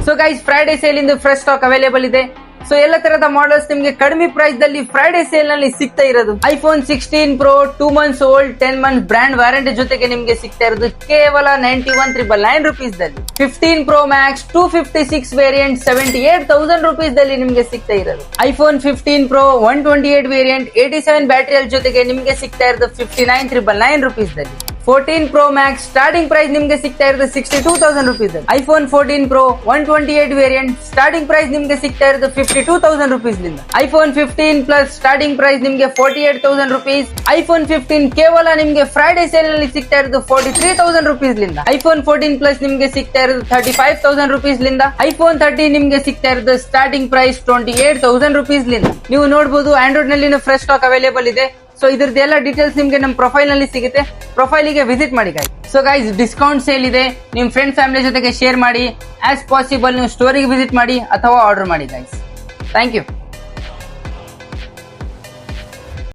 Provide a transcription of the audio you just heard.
So guys, Friday sale ಇಂದು fresh stock available ಇದೆ. So ಎಲ್ಲ ತರದ ಮಾಡಲ್ಸ್ ನಿಮ್ಗೆ ಕಡಿಮೆ ಪ್ರೈಸ್ ದಲ್ಲಿ ಫ್ರೈಡೆ ಸೇಲ್ ನಲ್ಲಿ ಸಿಗ್ತಾ ಇರೋದು. IPhone 16 Pro 2 months old 10 months brand warranty ಜೊತೆಗೆ ನಿಮ್ಗೆ ಸಿಗ್ತಾ ಇರೋದು ಕೇವಲ 91,999 rupees ದಲ್ಲಿ. 15 Pro Max 256 ವೇರಿಯಂಟ್ 78,000 rupees ದಲ್ಲಿ ನಿಮ್ಗೆ ಸಿಗ್ತಾ ಇರೋದು. ಐಫೋನ್ 15 Pro 128 ವೇರಿಯಂಟ್ 87 ಬ್ಯಾಟರಿ ಜೊತೆಗೆ ನಿಮ್ಗೆ ಸಿಗ್ತಾ ಇರೋದು 59,999 rupees ದಲ್ಲಿ. 14 Pro Max ಸ್ಟಾರ್ಟಿಂಗ್ ಪ್ರೈಸ್ ನಿಮ್ಗೆ ಸಿಗ್ತಾ ಇರೋದು 62,000 rupees. IPhone 14 Pro 128 variant starting price ನಿಮ್ಗೆ ಸಿಗ್ತಾ ಇರೋದು 52,000 rupees ಲಿಂದ. ಐಫೋನ್ 15 ಪ್ಲಸ್ ಸ್ಟಾರ್ಟಿಂಗ್ ಪ್ರೈಸ್ ನಿಮ್ಗೆ 48,000 rupees. ಐಫೋನ್ 15 ಕೇವಲ ನಿಮ್ಗೆ ಫ್ರೈಡೆ ಸೇಲ್ ನಲ್ಲಿ ಸಿಗ್ತಾ ಇರೋದು 43,000 rupees ಲಿಂದ. ಐಫೋನ್ 14 ಪ್ಲಸ್ ನಿಮ್ಗೆ ಸಿಗ್ತಾ ಇರೋದು 35,000 rupees ಲಿಂದ. ಐಫೋನ್ 13 ನಿಮ್ಗೆ ಸಿಗ್ತಾ ಇರೋದು ಸ್ಟಾರ್ಟಿಂಗ್ ಪ್ರೈಸ್ 28,000 rupees ಲಿಂದ. ನೀವು ನೋಡಬಹುದು ಆಂಡ್ರಾಯ್ಡ್ ನಲ್ಲಿ ಫ್ರೆಶ್ ಸ್ಟಾಕ್ ಅವೈಲೇಬಲ್ ಇದೆ. ಸೊ ಇದ್ರದ್ದೆಲ್ಲ ಡೀಟೇಲ್ಸ್ ನಿಮ್ಗೆ ನಮ್ಮ ಪ್ರೊಫೈಲ್ ನಲ್ಲಿ ಸಿಗುತ್ತೆ. ಪ್ರೊಫೈಲಿಗೆ ವಿಸಿಟ್ ಮಾಡಿ guys. So guys, discount sale ಇದೆ. ನಿಮ್ ಫ್ರೆಂಡ್ ಫ್ಯಾಮಿಲಿ ಜೊತೆಗೆ ಶೇರ್ ಮಾಡಿ. ಆಸ್ ಪಾಸಿಬಲ್ ನೀವು ಸ್ಟೋರಿಗೆ ವಿಸಿಟ್ ಮಾಡಿ ಅಥವಾ ಆರ್ಡರ್ ಮಾಡಿ ಗೈಸ್. Thank you.